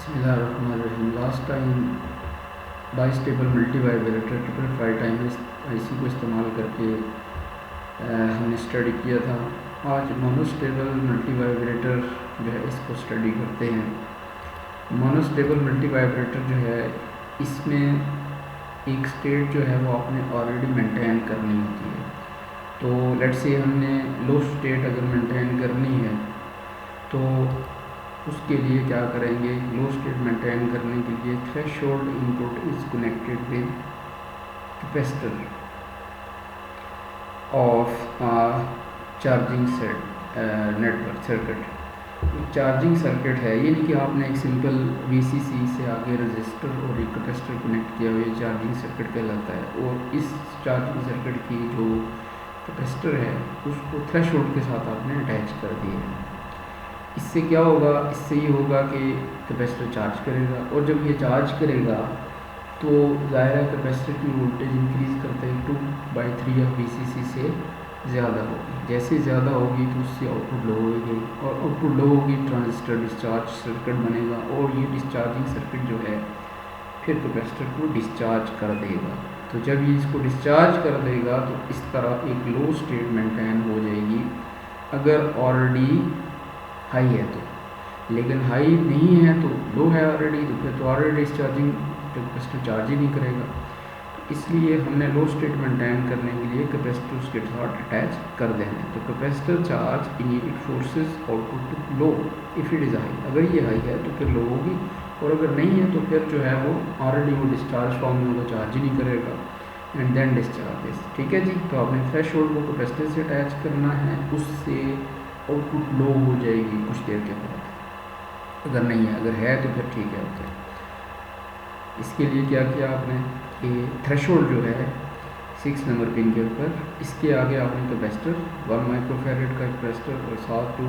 बिस्मिल्लाहिर्रहमानिर्रहीम। Last time bistable multivibrator triple five time IC को इस्तेमाल करके हमने स्टडी किया था। आज मोनोस्टेबल मल्टीवाइब्रेटर जो है इसको स्टडी करते हैं। मोनोस्टेबल मल्टीवाइब्रेटर जो है इसमें एक स्टेट जो है वो आपने ऑलरेडी मेंटेन करनी होती है। तो लेट्स से हमने लो स्टेट अगर मेंटेन करनी है तो उसके लिए क्या करेंगे, लो स्टेट मेंटेन करने के लिए threshold input is connected with capacitor of charging network circuit. Charging circuit है, ये नहीं कि आपने एक सिंपल VCC से आगे रजिस्टर और एक कैपेसिटर कनेक्ट किया हुआ, चार्जिंग सर्किट कहलाता है। और इस चार्जिंग सर्किट की जो कैपेसिटर है उसको थ्रेशोल्ड के साथ आपने अटैच कर दिया है। इससे क्या होगा, इससे ये होगा कि कैपेसिटर चार्ज करेगा, और जब ये चार्ज करेगा तो ज़ाहिर है कैपेसिटर की वोल्टेज इंक्रीज़ करते ही 2/3 ऑफ VCC से ज़्यादा होगी। जैसे ज़्यादा होगी तो उससे आउटपुट लो होगी, और आउटपुट लो होगी ट्रांजिस्टर डिस्चार्ज सर्किट बनेगा, और ये डिस्चार्जिंग सर्किट जो है फिर कैपेसिटर को डिस्चार्ज कर देगा। तो जब ये इसको डिस्चार्ज कर देगा तो इस तरह एक लो स्टेट मेंटेन हो जाएगी अगर ऑलरेडी हाई है तो। लेकिन हाई नहीं है तो लो है ऑलरेडी, तो फिर तो ऑलरेडी डिस्चार्जिंग कैपेसिटर चार्ज ही नहीं करेगा। इसलिए हमने लो स्टेट मेंटेन करने के लिए कैपेसिटर उसके साथ अटैच कर देना है। तो capacitor charge in it forces output to low if it is high. अगर ये हाई है तो फिर लो होगी, और अगर नहीं है तो फिर जो है वो ऑलरेडी वो डिस्चार्ज फॉर्म में होगा, चार्ज ही नहीं करेगा, एंड देन डिस्चार्ज। ठीक है जी। तो आपने थ्रेशोल्ड को कैपेसिटर से अटैच करना है, उससे आउटपुट लो हो जाएगी कुछ देर के बाद। अगर नहीं है, अगर है तो फिर ठीक है, ओके। इसके लिए क्या किया आपने कि थ्रेशोल्ड जो है 6 नंबर पिन के ऊपर, इसके आगे आपने कैपेसिटर 1 माइक्रोफैरेड का कैपेसिटर और साथ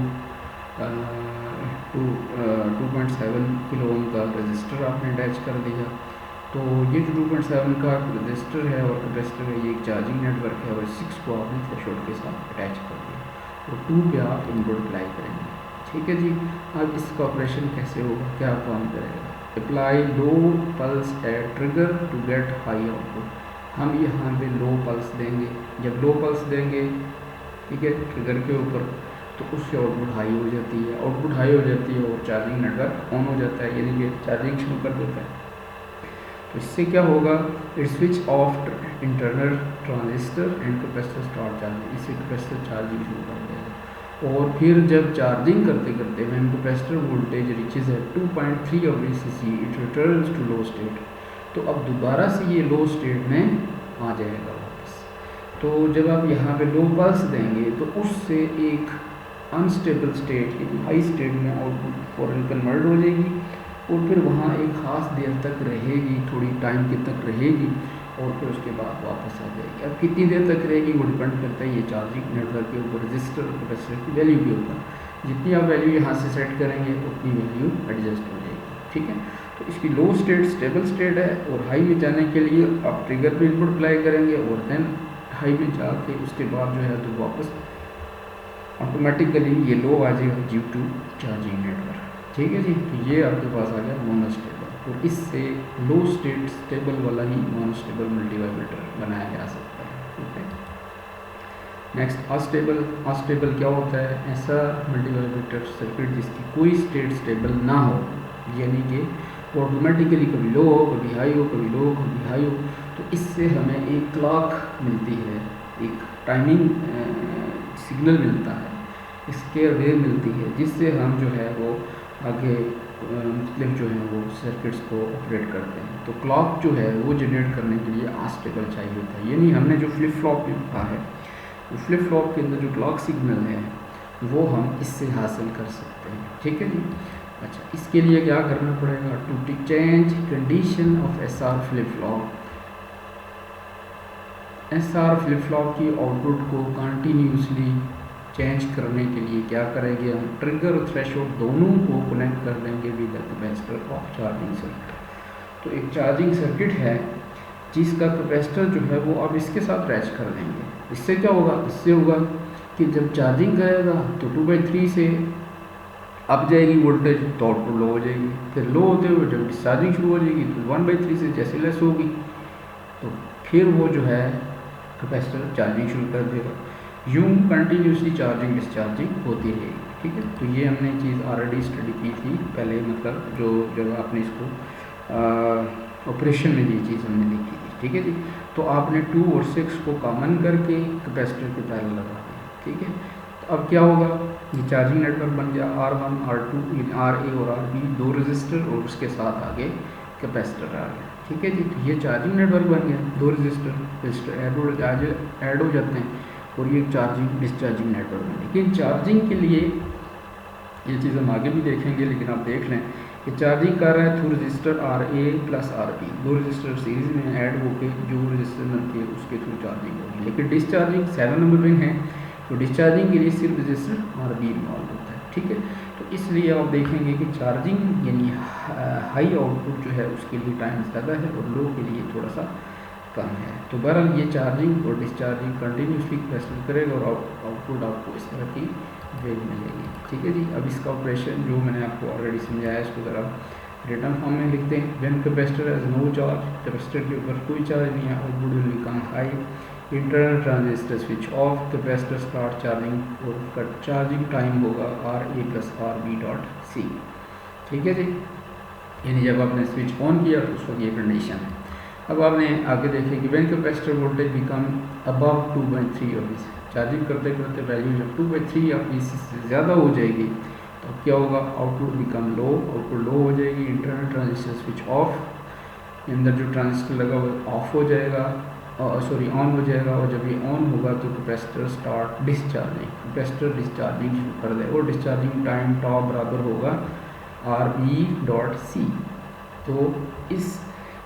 2.7 किलो ओम का रजिस्टर आपने अटैच कर दिया। तो ये जो 2.7 का रजिस्टर है और कैपेसिटर है, ये एक चार्जिंग नेटवर्क है, और 6 को आपने थ्रेशोल्ड के साथ अटैच कर दिया। तो 2 पे आप इनपुट अप्लाई करेंगे। ठीक है जी। अब इसका ऑपरेशन कैसे होगा, क्या काम करेगा। Apply low pulse at trigger to get high output. हम यहाँ पे लो पल्स देंगे। जब लो पल्स देंगे, ठीक है, ट्रिगर के ऊपर, तो उससे आउटपुट हाई हो जाती है। आउटपुट हाई हो जाती है और चार्जिंग नेटवर्क ऑन हो जाता है, यानी कि चार्जिंग शुरू कर देता है। तो इससे क्या होगा, it switch off internal transistor and capacitor start charging. इससे कैपेसिटर चार्जिंग शुरू कर देगा, और फिर जब चार्जिंग करते करते व्हेन कैपेसिटर वोल्टेज रीचेज है 2.3 of VCC it returns to low state. तो अब दोबारा से ये लो स्टेट में आ जाएगा वापस। तो जब आप यहाँ पे लो पल्स देंगे तो उससे एक अनस्टेबल स्टेट, एक हाई स्टेट में आउटपुट फॉरन कन्वर्ट हो जाएगी, और फिर वहाँ एक ख़ास देर तक रहेगी, थोड़ी टाइम के तक रहेगी, और फिर उसके बाद वापस आ जाएगी। अब कितनी देर तक रहेगी वो डिपेंड करता है ये चार्जिंग नेटवर्क के ऊपर, रजिस्टर और कैपेसिटर की वैल्यू के ऊपर। जितनी आप वैल्यू यहाँ से सेट करेंगे उतनी वैल्यू एडजस्ट हो जाएगी। ठीक है। तो इसकी लो स्टेट स्टेबल स्टेट है, और हाई में जाने के लिए आप ट्रिगर पर इनपुट अप्लाई करेंगे, और देन हाई में जाके उसके बाद जो है तो वापस ऑटोमेटिकली ये लो आ जाएगा ड्यू टू चार्जिंग नेटवर्क। ठीक है जी। तो ये आपके पास आ गया मोनोस्टेबल। तो इससे लो स्टेट स्टेबल वाला ही मोनोस्टेबल मल्टीवाइब्रेटर बनाया जा सकता है। ठीक है। Next astable. अस्टेबल क्या होता है, ऐसा मल्टीवाइब्रेटर सर्किट जिसकी कोई स्टेट स्टेबल ना हो, यानी कि ऑटोमेटिकली कभी लो हो, कभी हाई हो, कभी लो हो, कभी हाई हो। तो इससे हमें एक क्लॉक मिलती है, एक टाइमिंग सिग्नल मिलता है, स्केयर वेव मिलती है, जिससे हम जो है वो आगे मतलब जो है वो सर्किट्स को ऑपरेट करते हैं। तो क्लॉक जो है वो जनरेट करने के लिए अस्टेबल चाहिए होता है। यानी हमने जो फ्लिप फ्लॉप लिखा है, वो फ्लिप फ्लॉप के अंदर जो क्लॉक सिग्नल है वो हम इससे हासिल कर सकते हैं। ठीक है जी। अच्छा, इसके लिए क्या करना पड़ेगा, to change condition of SR flip flop. SR flip flop की आउटपुट को कंटिन्यूसली चेंज करने के लिए क्या करेंगे, हम ट्रिगर और थ्रेशोल्ड दोनों को कनेक्ट कर देंगे with the capacitor of charging circuit. तो एक चार्जिंग सर्किट है जिसका कैपेसिटर जो है वो अब इसके साथ अटैच कर देंगे। इससे क्या होगा, इससे होगा कि जब चार्जिंग करेगा तो 2/3 से अप जाएगी वोल्टेज तो आउटपुट लो हो जाएगी, फिर लो होते हुए जब डिस्चार्जिंग शुरू हो जाएगी तो 1/3 से जैसे लेस होगी तो फिर वो जो है कैपेसिटर चार्जिंग शुरू कर देगा। यूँ कंटिन्यूसली चार्जिंग डिस्चार्जिंग होती रहेगी। ठीक है, तो ये हमने चीज़ ऑलरेडी स्टडी की थी पहले, मतलब जो जब आपने इसको ऑपरेशन में ये चीज़ हमने देखी थी। ठीक है जी, तो आपने 2 और 6 को कॉमन करके कैपेसिटर के पैरेलल लगा दिया। ठीक है, तो अब क्या होगा, ये चार्जिंग नेटवर्क बन गया R1 R2 RA और RB, 2 रजिस्टर और उसके साथ आगे कैपेसिटर आ गया। ठीक है जी, तो ये चार्जिंग नेटवर्क बन गया, 2 रजिस्टर ऐड हो जाते हैं और ये चार्जिंग डिस्चार्जिंग नेटवर्क बन। लेकिन चार्जिंग के लिए ये चीज़ हम आगे भी देखेंगे, लेकिन आप देख लें कि चार्जिंग कर रहा है through register RA plus RB, 2 register series में ऐड होकर जो रजिस्टर बनती है उसके थ्रू चार्जिंग होगी। लेकिन डिस्चार्जिंग 7 नंबर पिन है, तो डिस्चार्जिंग के लिए सिर्फ रजिस्टर RB इन्वॉल्व होता है। ठीक है, तो इसलिए आप देखेंगे कि चार्जिंग यानी हाई आउटपुट जो है उसके लिए टाइम ज़्यादा है और लो के लिए थोड़ा सा कम है। तो बहरहाल ये चार्जिंग और डिस्चार्जिंग कंटिन्यूसली कैपेसिटर करेगा और आउटपुट आपको इस तरह की वेव मिलेगी। ठीक है जी, अब इसका ऑपरेशन जो मैंने आपको ऑलरेडी समझाया इसको ज़रा रिटर्न फॉर्म में लिखते हैं। When capacitor has no charge, capacitor के ऊपर कोई चार्ज नहीं है, output will become high, internal transistor switch off, capacitor start charging और उसका चार्जिंग टाइम होगा RA plus RB dot C। ठीक है जी, यानी जब आपने स्विच ऑन किया तो उस वक्त ये कंडीशन है। अब आपने आगे देखें कि when capacitor voltage become above 2/3 of this, charging करते करते वैल्यू जब 2/3 ऑफ दिस से ज़्यादा हो जाएगी तो क्या होगा, आउटपुट बिकम लो, आउटपुट लो हो जाएगी, इंटरनल ट्रांजिस्टर स्विच ऑफ, अंदर जो ट्रांजिस्टर लगा हुआ ऑफ हो जाएगा, ऑन हो जाएगा, और जब ये ऑन होगा तो capacitor start discharging, capacitor discharging शुरू कर देगा और डिस्चार्जिंग टाइम टॉप बराबर होगा RB डॉट C। तो इस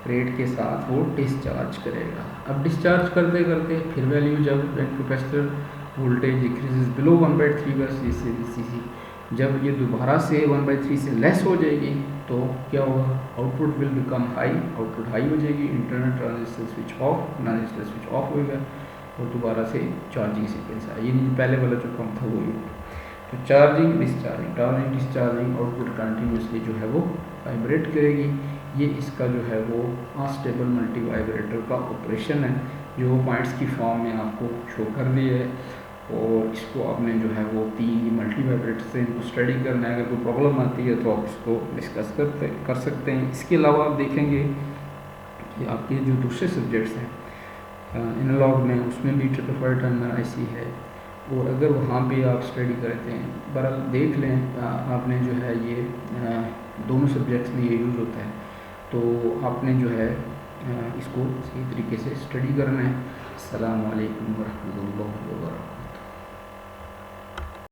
रेट के साथ वो डिस्चार्ज करेगा। अब डिस्चार्ज करते करते फिर वैल्यू जब कैपेसिटर वोल्टेज डिक्रीजेस बिलो 1/3 जब ये दोबारा से 1/3 से लेस हो जाएगी तो क्या होगा, output will become high, output high हो जाएगी, internal transistor switch of, transistor switch of होगा और दोबारा से चार्जिंग सीक्वेंस आएगी। ये पहले वाला जो कम था वही। तो चार्जिंग डिस्चार्जिंग आउटपुट कंटिन्यूसली जो है वो वाइब्रेट करेगी। ये इसका जो है वो अनस्टेबल मल्टी वाइब्रेटर का ऑपरेशन है, जो पॉइंट्स की फॉर्म में आपको शो कर दिए है। और इसको आपने जो है वो 3 मल्टी वाइब्रेटर से इनको स्टडी करना है। अगर कोई प्रॉब्लम आती है तो आप इसको डिस्कस कर सकते हैं। इसके अलावा आप देखेंगे कि आपके जो दूसरे सब्जेक्ट्स हैं एनालॉग में, उसमें भी 555 टर्मिनल IC है, और अगर वहाँ पे आप स्टडी करते हैं, बहरहाल देख लें आपने जो है ये दोनों सब्जेक्ट्स में ये यूज़ होता है, तो आपने जो है इसको सही तरीके से स्टडी करना है। अस्सलामु अलैकुम वरहमतुल्लाह।